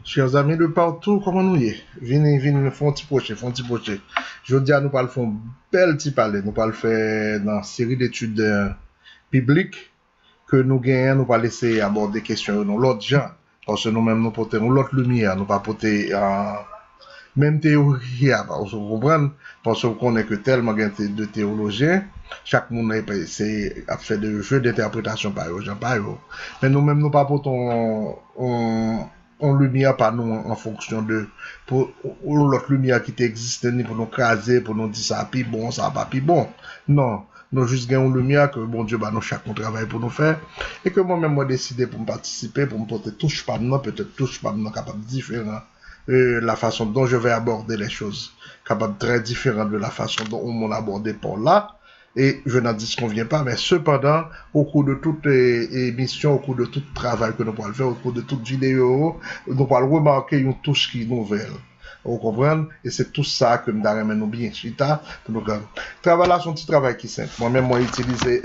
Chers amis de partout, comment nous y est? Venez, nous font un petit projet. Je dis à nous pas le faire un bel petit parler, nous pas le faire dans une série d'études bibliques que nous gagnons, nous pas laisser aborder des questions dans l'autre genre, parce que nous-mêmes nous portons l'autre lumière, nous pas porter même théorie, vous comprenez? Parce qu'on connaît que tellement de théologiens, chaque monde a fait des jeux d'interprétation par eux, mais nous-mêmes nous pas portons on lumière par nous en fonction de pour l'autre lumière qui existe pour nous craser, pour nous dire ça puis bon, ça pas puis bon. Non, nous juste gagnons lumière que bon Dieu bah nous chaque travail pour nous faire et que moi-même moi décidé pour me participer, pour me porter touche pas nous, peut-être touche pas nous capable différent. La façon dont je vais aborder les choses, capable très différent de la façon dont on m'a abordé pour là. Et je n'en disconviens pas, mais cependant, au cours de toute émission, au cours de tout travail que nous pouvons faire, au cours de toute vidéo, nous pouvons remarquer une touche qui est nouvelle. Vous comprenez? Et c'est tout ça que nous avons nous bien chita pour nous gagner. Travail là, c'est un petit travail qui est simple. Moi-même, moi, utilisé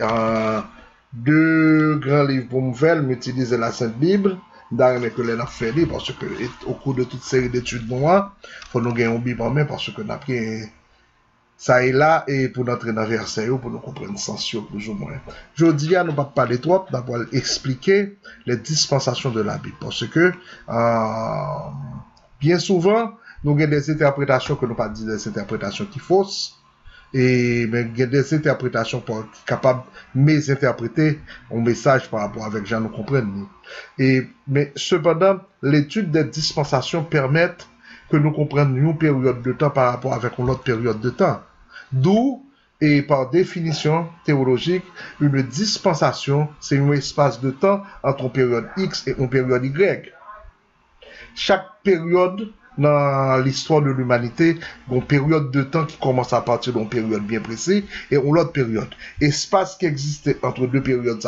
deux grands livres pour me faire, m'utiliser la Sainte Bible. D'ailleurs, que l'on a fait parce que au cours de toute série d'études noires, faut nous gagner un Bible en main parce que nous avons pris ça et là et pour notre verset pour nous comprendre le sens plus ou moins. Je dis à nous pas parler trop, d'abord expliquer les dispensations de la Bible parce que bien souvent nous avons des interprétations que nous pas dire des interprétations qui fausses. Et mais il y a des interprétations capables de mésinterpréter un message par rapport avec gens nous comprennent. Mais cependant, l'étude des dispensations permet que nous comprenions une période de temps par rapport avec une autre période de temps. D'où, et par définition théologique, une dispensation, c'est un espace de temps entre une période X et une période Y. Chaque période dans l'histoire de l'humanité, une période de temps qui commence à partir d'une période bien précise et une autre période. Espace qui existait entre deux périodes,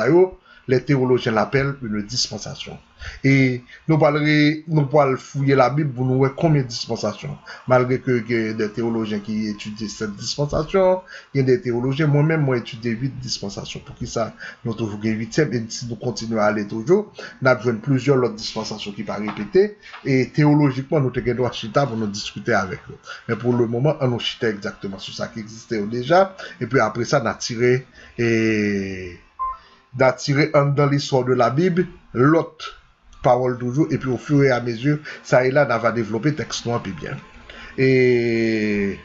les théologiens l'appellent une dispensation. Et nous parlons fouiller la Bible pour nous voir combien de dispensations. Malgré que il y a des théologiens qui étudient cette dispensation, il y a des théologiens, moi-même, moi étudié 8 dispensations. Pour qui ça, nous toujours 8e, et si nous continuons à aller toujours, nous avons plusieurs autres dispensations qui peuvent répéter, et théologiquement, nous avons droit chita pour nous discuter avec eux. Mais pour le moment, on nous chita exactement sur ça qui existait déjà, et puis après ça, on a tiré dans l'histoire de la Bible l'autre parole toujours et puis au fur et à mesure ça et là on va développer texte noir puis bien et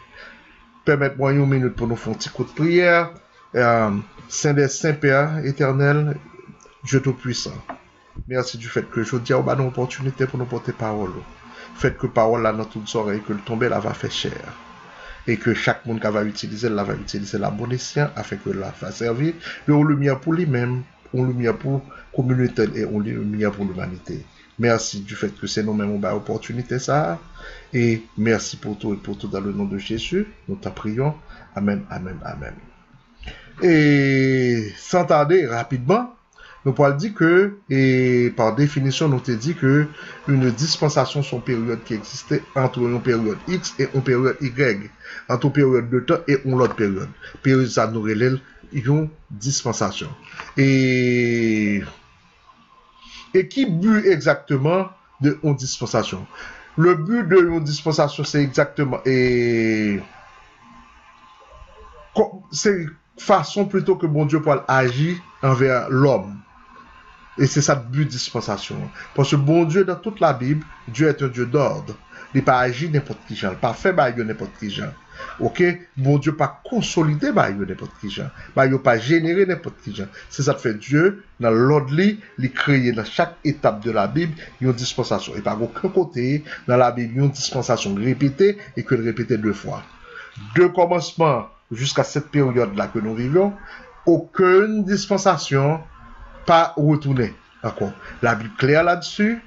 permettez-moi une minute pour nous faire un petit coup de prière. Saint des Saints Père éternel, Dieu tout-puissant, merci du fait que je dis à vous une opportunité pour nous porter parole, fait que parole là dans toutes oreilles que le tomber là va faire chair et que chaque monde qui va utiliser la bonne escient afin que la fasse servir de lumière pour lui-même, une lumière pour la communauté et une lumière pour l'humanité. Merci du fait que c'est nous-mêmes qui avons l'opportunité ça et merci pour tout et pour tout dans le nom de Jésus. Nous t'en prions. Amen, amen, amen. Et sans tarder, rapidement, nous pouvons dire que, et par définition, nous te dit que une dispensation sont période qui existait entre une période X et une période Y, entre une période de temps et une autre période. Période ça nous relève une dispensation. Et qui but exactement de une dispensation? Le but de une dispensation, c'est exactement c'est façon plutôt que bon Dieu peut agir envers l'homme. Et c'est ça le but de dispensation. Parce que bon Dieu, dans toute la Bible, Dieu est un Dieu d'ordre. Il n'a pas agi n'importe qui genre. Il n'a pas fait n'importe qui genre. Ok? Bon Dieu n'a pas consolidé n'importe qui genre. Il n'a pas généré n'importe qui genre. C'est ça que fait Dieu, dans l'ordre, il crée dans chaque étape de la Bible, une dispensation. Et par aucun côté, dans la Bible, une dispensation répétée et que répétée 2 fois. De commencement jusqu'à cette période-là que nous vivions, aucune dispensation pas retourner. D'accord. La Bible claire là-dessus,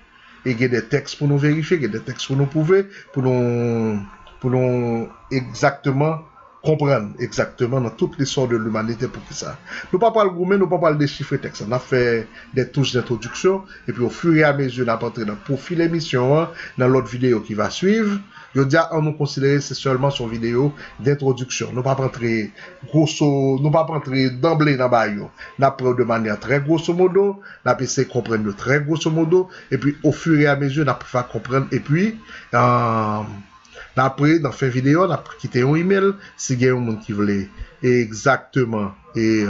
et il y a des textes pour nous vérifier, il y a des textes pour nous prouver, pour nous exactement comprendre exactement dans toute l'histoire de l'humanité pour qui ça. Nous pas parler gourmet, nous pas parler déchiffrer texte. On a fait des touches d'introduction et puis au fur et à mesure on a entré dans le profil émission dans l'autre vidéo qui va suivre. Je dis à nous considérer c'est seulement son vidéo d'introduction. Nous pas rentrer nous pas rentrer d'emblée dans bayo. N'a pris de manière très grosso modo, n'a essayé de comprendre de très grosso modo et puis au fur et à mesure n'a fait comprendre et puis après dans fin vidéo n'a quitté un email si il y a un monde qui voulait exactement et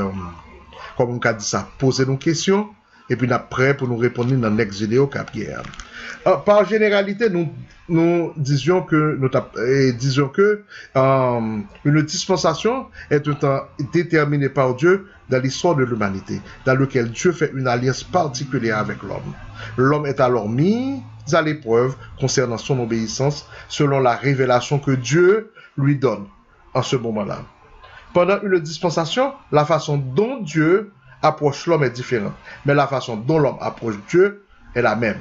comme on a dit ça, poser nos questions et puis nous prêt pour nous répondre dans la next vidéo Pierre. Par généralité, nous disions que une dispensation est un temps déterminé par Dieu dans l'histoire de l'humanité, dans lequel Dieu fait une alliance particulière avec l'homme. L'homme est alors mis à l'épreuve concernant son obéissance selon la révélation que Dieu lui donne en ce moment-là. Pendant une dispensation, la façon dont Dieu approche l'homme est différente, mais la façon dont l'homme approche Dieu est la même.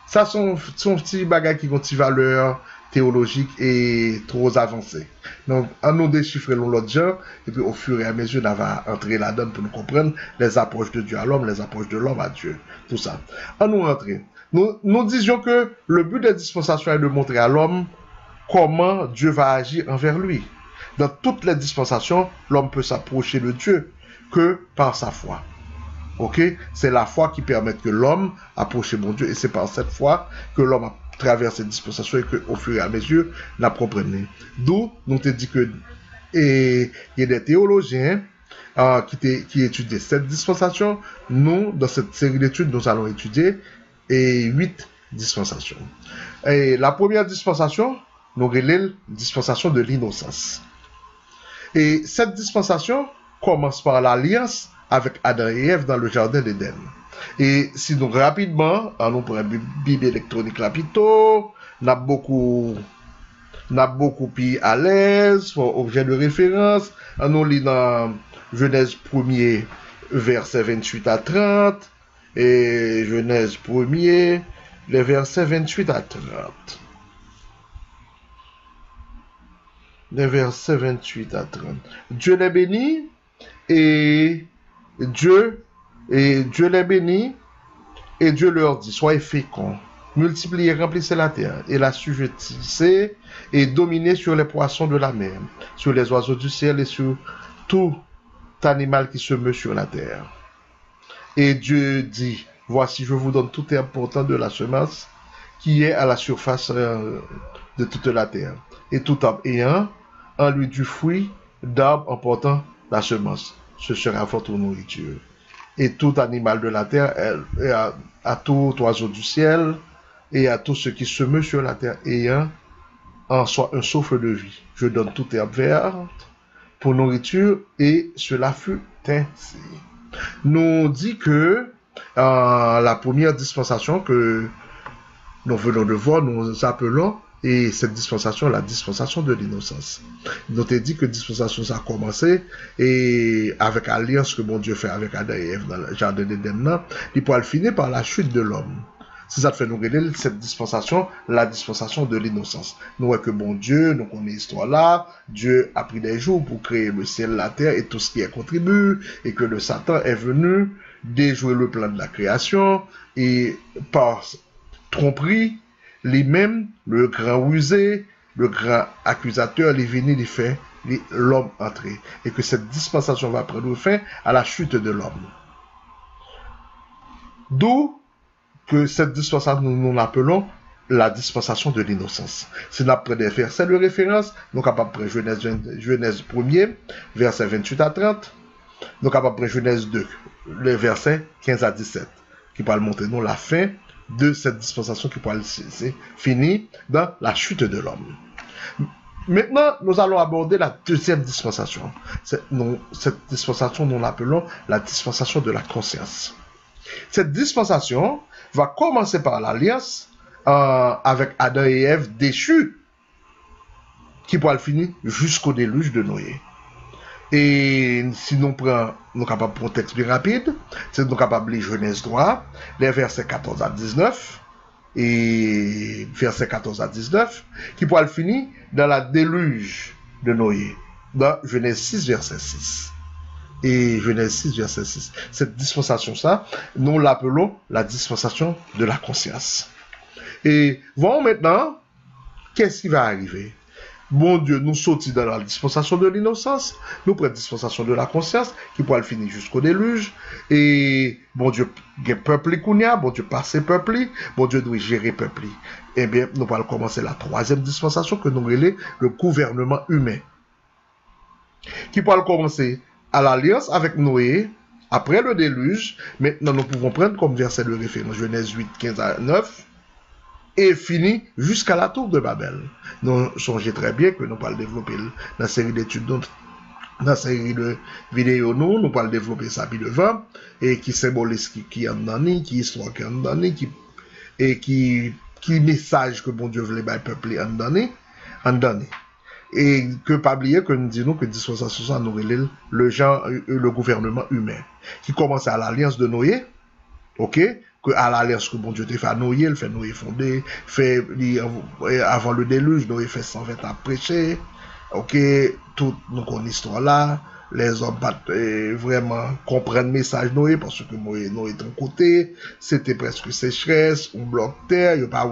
Ça sont petits bagages qui ont une valeur théologique et trop avancée. Donc, on nous déchiffrer l'autre genre, et puis au fur et à mesure, on va entrer là-dedans pour nous comprendre les approches de Dieu à l'homme, les approches de l'homme à Dieu, tout ça. On nous entrer. Nous disions que le but des dispensations est de montrer à l'homme comment Dieu va agir envers lui. Dans toutes les dispensations, l'homme peut s'approcher de Dieu que par sa foi. Ok? C'est la foi qui permet que l'homme approche mon Dieu et c'est par cette foi que l'homme a traversé cette dispensation et qu'au fur et à mesure, la comprenait. D'où, nous te dit que il y a des théologiens qui étudient cette dispensation. Nous, dans cette série d'études, nous allons étudier 8 dispensations. Et la première dispensation, nous relève dispensation de l'innocence. Et cette dispensation commence par l'alliance avec Adam et Ève dans le jardin d'Éden. Et si nous rapidement, nous prenons une Bible électronique rapidement, n'a beaucoup plus à l'aise, objet de référence, nous lit dans Genèse 1er, verset 28 à 30, et Genèse 1er, les versets 28 à 30. Les versets 28 à 30. Dieu les bénit et Dieu les bénit et Dieu leur dit, soyez féconds, multipliez, remplissez la terre et la sujettissez et dominez sur les poissons de la mer, sur les oiseaux du ciel et sur tout animal qui se meut sur la terre. Et Dieu dit, voici je vous donne tout herbe portant de la semence qui est à la surface de toute la terre, et tout arbre ayant en lui du fruit d'arbre en portant la semence. Ce sera votre nourriture. Et tout animal de la terre, et à tout oiseau du ciel, et à tout ce qui se meut sur la terre, ayant en soi un souffle de vie. Je donne toute herbe verte pour nourriture, et cela fut ainsi. Nous dit que la première dispensation que nous venons de voir, nous appelons et cette dispensation, la dispensation de l'innocence. Nous t'ai dit que dispensation ça a commencé et avec l'alliance que mon Dieu fait avec Adam et Ève dans le jardin d'Éden, il pourra le finir par la chute de l'homme. Si ça te fait nous regarder cette dispensation, la dispensation de l'innocence. Nous voyons que bon Dieu, nous connaissons l'histoire là, Dieu a pris des jours pour créer le ciel, la terre et tout ce qui est contribué, et que le Satan est venu déjouer le plan de la création, et par tromperie, lui-même, le grand rusé, le grand accusateur, il est venu, il fait l'homme entrer. Et que cette dispensation va prendre fin à la chute de l'homme. D'où que cette dispensation, nous l'appelons la dispensation de l'innocence. Si nous prenons des versets de référence, nous sommes capables de prendre Genèse 1er, verset 28 à 30. Nous sommes capables de prendre Genèse 2, les versets 15 à 17, qui parlent montrer nous la fin de cette dispensation qui pourra finir dans la chute de l'homme. Maintenant, nous allons aborder la deuxième dispensation. Cette dispensation, nous l'appelons la dispensation de la conscience. Cette dispensation va commencer par l'alliance avec Adam et Ève déchus, qui pourra le finir jusqu'au déluge de Noé. Et si nous prenons, nous sommes capables de prendre un texte plus rapide, c'est nous sommes capables de lire Genèse 3, les versets 14 à 19, et versets 14 à 19, qui pourra le finir dans la déluge de Noé, dans Genèse 6, verset 6. Et Genèse 6, verset 6. Cette dispensation, ça, nous l'appelons la dispensation de la conscience. Et voyons maintenant qu'est-ce qui va arriver? Bon Dieu, nous sortis dans la dispensation de l'innocence, nous prenons la dispensation de la conscience, qui pourra le finir jusqu'au déluge, et bon Dieu, il y a peuple kounia, bon Dieu, passer peuple, bon Dieu doit gérer peuple. Eh bien, nous allons commencer la troisième dispensation que nous relais le gouvernement humain, qui pourra commencer à l'alliance avec Noé, après le déluge. Maintenant, nous pouvons prendre comme verset de référence Genèse 8, 15 à 9, et fini jusqu'à la tour de Babel. Nous songez très bien que nous allons développer dans la série d'études, dans la série de vidéos, nous allons développer ça puis devant, et qui symbolise qui est en donné, qui histoire qui est en donné, et qui message que bon Dieu voulait le peuple en donné. Et que pas oublier que nous disons que dispensation nous relève le gouvernement humain, qui commence à l'alliance de Noé, ok? Que à l'alliance que bon Dieu te fait à Noé, il fait Noé fondé, fait avant le déluge, Noé fait 120 ans prêcher, ok? Tout nous connaissons l'histoire là, les hommes vraiment comprennent le message Noé parce que Noé est d'un côté, c'était presque sécheresse, on bloque terre, il n'y a pas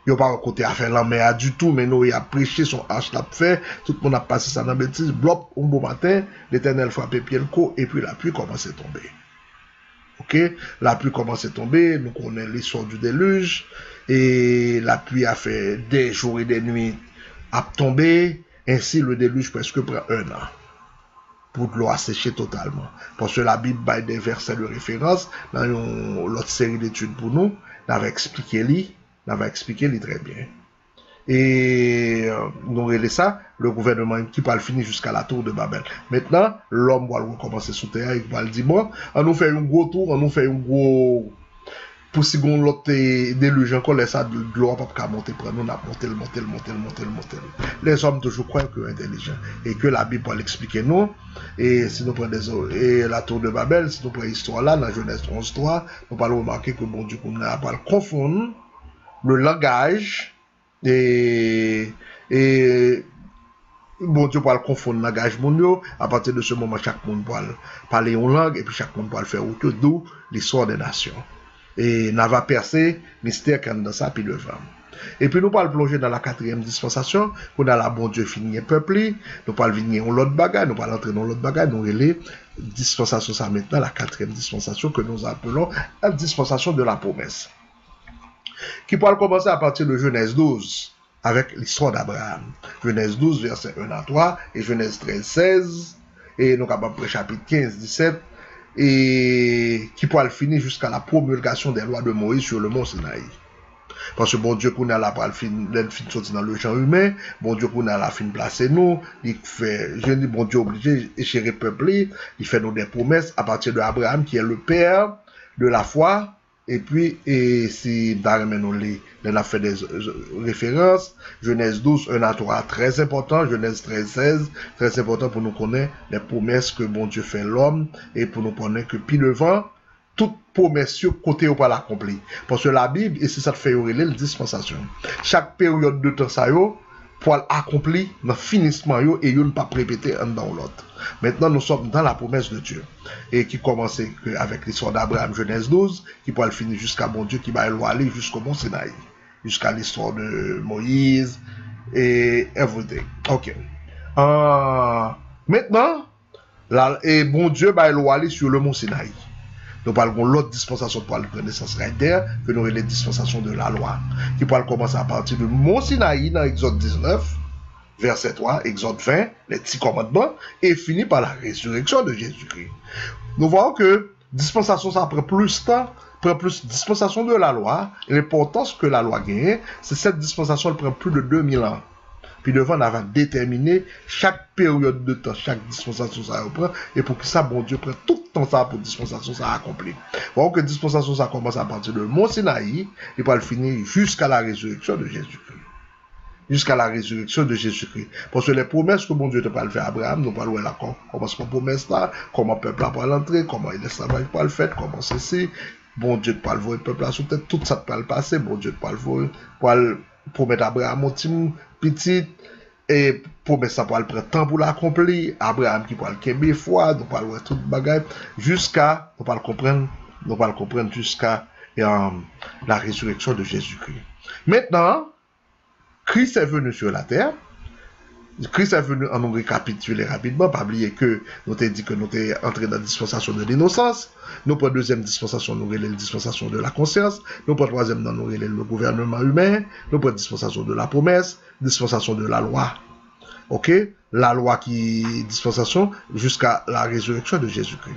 il n'y a pas un côté à faire la mer du tout, mais Noé a prêché son hache l'a fait, tout le monde a passé ça dans la bêtise, bloc, un beau matin, l'Éternel frappait pied le co, et puis la pluie commençait à tomber. Ok, la pluie commençait à tomber, nous connaissons l'histoire du déluge, et la pluie a fait des jours et des nuits à tomber, ainsi le déluge presque prend 1 an pour de l'eau assécher totalement. Parce que la Bible a des versets de référence, dans l'autre série d'études pour nous, l'avait expliqué très bien. Et nous relais ça, le gouvernement qui va le finir jusqu'à la tour de Babel. Maintenant, l'homme va recommencer sous terre, il va le dire, bon, on nous fait un gros tour, on nous fait un gros... Pour si on l'autre déluge encore, laisse ça de l'eau pas monter, prendre, on a monté. Les hommes toujours croient que intelligent et que la Bible va l'expliquer nous. Et si nous prenons la tour de Babel, si nous prenons l'histoire là, dans Genèse 11.3, nous allons remarquer que bon Dieu, on n'a pas confondre le langage et bon Dieu va confondre le langage mondial. À partir de ce moment, chaque monde va parler une langue et puis chaque monde va le faire autour, d'où l'histoire des nations. Et n'a va percer mystère quand dans ça puis le vent. Et puis nous allons plonger dans la 4e dispensation, qu'on a la bon Dieu fini peuple, nous allons venir en l'autre bagage, nous allons entrer dans l'autre bagage, nous relais dispensation ça maintenant la 4e dispensation que nous appelons la dispensation de la promesse. Qui pourra commencer à partir de Genèse 12 avec l'histoire d'Abraham. Genèse 12 verset 1 à 3 et Genèse 13 16 et nous avons après chapitre 15 17 et qui pourra le finir jusqu'à la promulgation des lois de Moïse sur le mont Sinaï. Parce que bon Dieu qu'on a la fin sorti dans le champ humain, bon Dieu qu'on a la fin placé nous, il fait, je dis bon Dieu obligé de gérer le peuple, il fait nous des promesses à partir de Abraham qui est le père de la foi. Et puis, si Darmen on a fait des références, Genèse 12, 1 à 3, très important, Genèse 13, 16, très important pour nous connaître les promesses que bon Dieu fait l'homme, et pour nous connaître que puis devant, toute promesse côté ou pas l'accompli. Parce que la Bible, et c'est ça fait aurélie, la dispensation. Chaque période de temps, ça yo, pour l'accomplir, dans le finissement yo, et yo ne pas répéter un dans l'autre. Maintenant, nous sommes dans la promesse de Dieu. Et qui commençait avec l'histoire d'Abraham, Genèse 12, qui pourra le finir jusqu'à bon Dieu, qui va aller jusqu'au mont Sinaï. Jusqu'à l'histoire de Moïse, et everything. Ok. Maintenant, et bon Dieu va aller sur le mont Sinaï. Nous parlons de l'autre dispensation pour la connaissance rédère, que nous avons les dispensations de la loi, qui pourra commencer à partir du mont Sinaï dans Exode 19, verset 3, Exode 20, les 10 commandements, et finit par la résurrection de Jésus-Christ. Nous voyons que dispensation, ça prend plus de temps, prend plus de dispensation de la loi, et l'importance que la loi gagne, c'est cette dispensation, elle prend plus de 2000 ans. Puis devant, on va déterminer chaque période de temps, chaque dispensation ça reprend, et pour que ça, bon Dieu, prenne tout le temps ça pour dispensation ça accompli. Voyons que dispensation ça commence à partir de Mont Sinaï, et pour le finir jusqu'à la résurrection de Jésus-Christ. Jusqu'à la résurrection de Jésus-Christ. Parce que les promesses que bon Dieu te parle faire à Abraham, nous parlons là, comment c'est la promesse là, comment le peuple va l'entrer, comment il est travail pas le fait, comment ceci, bon Dieu te parle voir le peuple là sous tête, tout ça te parle passer, bon Dieu te parle voir, pour promettre à Abraham un petit, et promesse ça pour le prendre temps pour l'accomplir, Abraham qui parle qu'aimer foi, nous parlons tout bagage, jusqu'à, nous parlons comprendre jusqu'à la résurrection de Jésus-Christ. Maintenant, Christ est venu sur la terre. Christ est venu en nous récapituler rapidement, pas oublier que nous t'ai dit que nous t'es entré dans la dispensation de l'innocence. Nous pour deuxième dispensation, nous relève la dispensation de la conscience. Nous pour troisième, nous relève le gouvernement humain. Nous pour dispensation de la promesse, dispensation de la loi. Ok? La loi qui dispensation jusqu'à la résurrection de Jésus-Christ.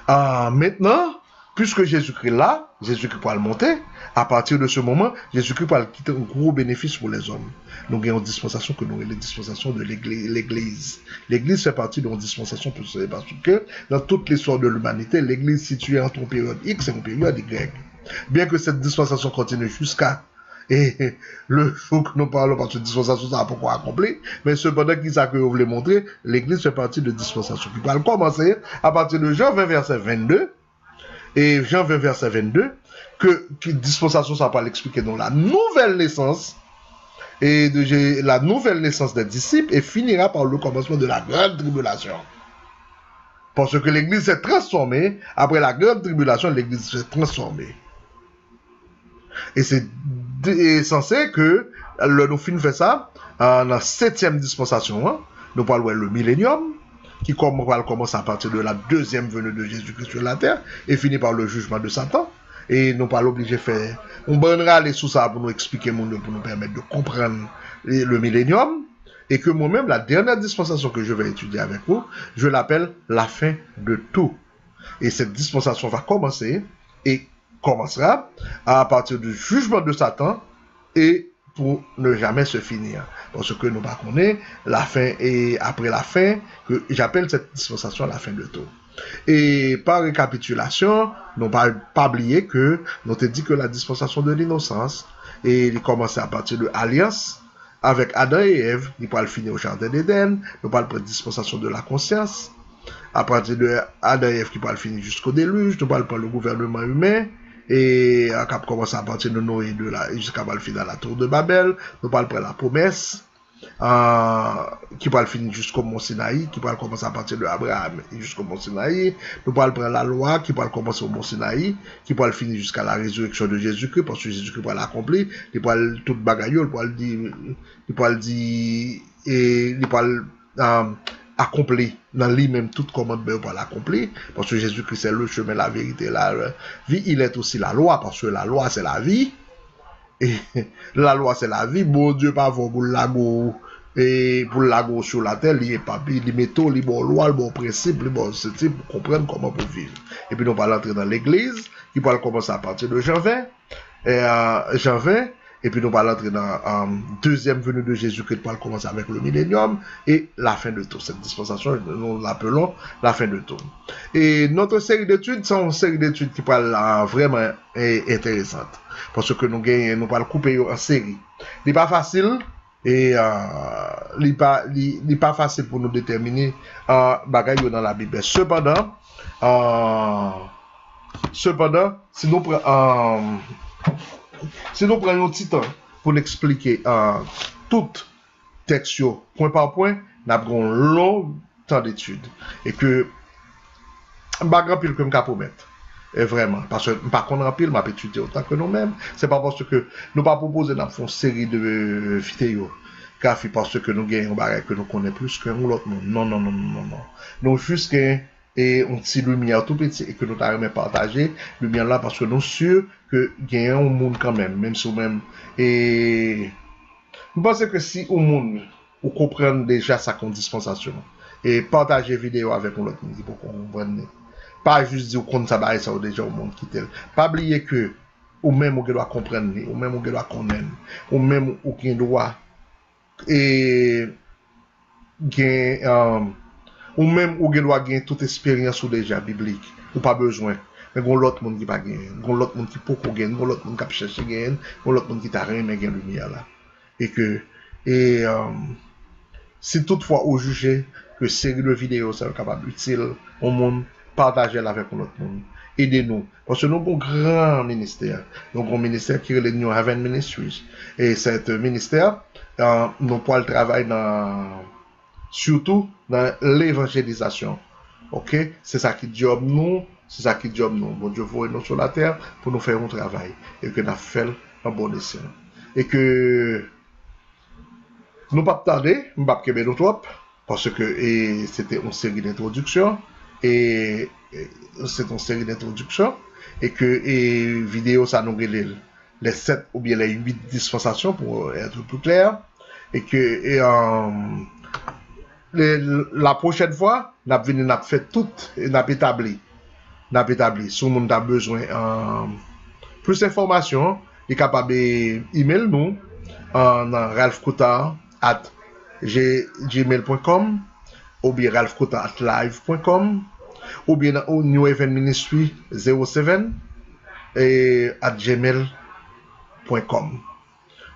Maintenant, puisque Jésus-Christ là, Jésus-Christ pourra le monter, à partir de ce moment, Jésus-Christ pourra quitter un gros bénéfice pour les hommes. Nous avons une dispensation que nous avons les dispensations de l'Église. L'Église fait partie d'une dispensation parce que dans toute l'histoire de l'humanité, l'Église située entre une période X et une période Y. Bien que cette dispensation continue jusqu'à le jour que nous parlons, parce que la dispensation, ça n'a pas encore accompli, mais cependant, qui ça que vous voulez montrer, l'Église fait partie de dispensation qui va commencer à partir de Jean 20, verset 22, et Jean 20, verset 22, que dispensation, ça va l'expliquer dans la nouvelle naissance, et la nouvelle naissance des disciples, et finira par le commencement de la grande tribulation. Parce que l'Église s'est transformée, après la grande tribulation, l'Église s'est transformée. Et c'est censé que, nous finissons fait ça, dans la 7e dispensation, hein, nous parlons le millénium, qui commence à partir de la deuxième venue de Jésus-Christ sur la terre, et finit par le jugement de Satan. Et nous pas obligés de faire, on bannera aller sous ça pour nous expliquer, pour nous permettre de comprendre le millénium, et que moi-même, la dernière dispensation que je vais étudier avec vous, je l'appelle la fin de tout. Et cette dispensation va commencer, et commencera à partir du jugement de Satan, et pour ne jamais se finir. Parce que nous connaissons la fin, et après la fin, que j'appelle cette dispensation la fin de tout. Et par récapitulation, nous pas oublier que nous te dit que la dispensation de l'innocence, et il commence à partir de l'alliance avec Adam et Ève, il va le finir au jardin d'Éden, nous parlons de la dispensation de la conscience, à partir de Adam et Ève qui va le finir jusqu'au déluge, nous parlons le gouvernement humain, et qui commence à partir de Noé jusqu'à le finir à la tour de Babel, nous parlons de la promesse, qui va le finir jusqu'au Mont Sinaï, qui va commencer à partir de Abraham jusqu'au Mont Sinaï. Nous parlons de la loi qui va commencer au Mont Sinaï, qui va le finir jusqu'à la résurrection de Jésus-Christ, parce que Jésus-Christ va l'accomplir, il va tout bagaille, il va accomplir dans lui-même tout commandement pour l'accomplir, parce que Jésus-Christ c'est le chemin, la vérité, la vie, il est aussi la loi, parce que la loi c'est la vie. Et la loi c'est la vie, bon Dieu pas pour l'ago et pour l'ago sur la terre, il est pas il métaux, il bon loi, bon principe, il bon c'est pour comprendre comment pour vivre. Et puis nous va entrer dans l'église, qui va commencer à partir de Jean 20 et puis nous va entrer dans deuxième venue de Jésus qui va commencer avec le millénium et la fin de tout. Cette dispensation, nous l'appelons la fin de tout. Et notre série d'études, c'est une série d'études qui parle vraiment intéressante. Parce que nous gagnons, nous pas le couper en série. Il n'est pas facile et il n'est pas facile pour nous déterminer bagaille dans la Bible. Cependant, si nous prenons un petit temps pour expliquer tout texte point par point, nous avons un long temps d'étude et que bagarre pile que me promettre. Et vraiment, parce que par contre en pile m'a étudié autant que nous-mêmes, c'est pas parce que nous pas proposer dans une série de vidéos car parce que nous gagnons bagage que nous connaissons plus qu'un ou l'autre monde. Non. Nous juste et un petit lumière tout petit et que nous t'arrêtons partager lumière là parce que nous sûrs que gagnons un monde quand même si même et je pense que si au monde vous comprenez déjà sa dispensation et partager vidéo avec l'autre monde pour qu'on comprenne. Pas juste dire qu'on ça va ça déjà au monde qui tel. Pas oublier que ou même on doit comprendre, ou même on doit connaître, ou même on doit et ou même on doit gagner toute expérience ou déjà biblique ou pas besoin. Mais gon l'autre monde qui pas gagner, gon l'autre monde qui peut gagner, gon l'autre monde qui chercher gagner, gon l'autre monde qui t'a rien mais gagne lumière là. Et si toutefois au juger que série de vidéos c'est capable utile au monde, partagez avec l'autre monde. Aidez-nous. Parce que nous avons un grand ministère. Nous avons un ministère qui est le New Haven Ministries. Et cet ministère, nous pouvons travailler surtout dans l'évangélisation. Ok? C'est ça qui job nous C'est ça qui job nous. Bon Dieu voit nous sur la terre pour nous faire un travail. Et que nous faisons un bon dessin. Et que nous pas tarder, nous pas que nous trop. Parce que c'était une série d'introductions. Et c'est une série d'introductions. Et que vidéo ça nous relève les 7 ou bien les 8 dispensations pour être plus clair. Et que la prochaine fois, nous avons fait tout, nous avons établi. Si le monde a besoin plus d'informations, il est capable d'email nous en ralphkouta@gmail.com ou bien ralphkouta@live.com ou bien au New Event Ministry 07 @gmail.com.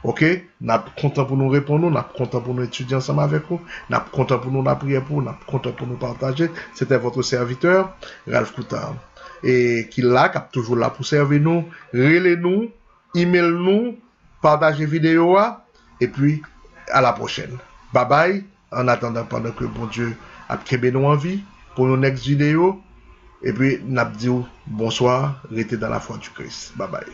Ok, nous sommes contents pour nous répondre, nous sommes contents pour nous étudier ensemble avec vous, nous sommes contents pour nous prier pour, nous sommes contents pour nous partager. C'était votre serviteur, Ralph Kouta. Et qui là, qui est toujours là pour servir nous, relais nous, email nous, partagez vidéo, et puis à la prochaine. Bye bye, en attendant pendant que bon Dieu a créé nous en vie pour nos next vidéo, et puis nous dit bonsoir, restez dans la foi du Christ. Bye bye.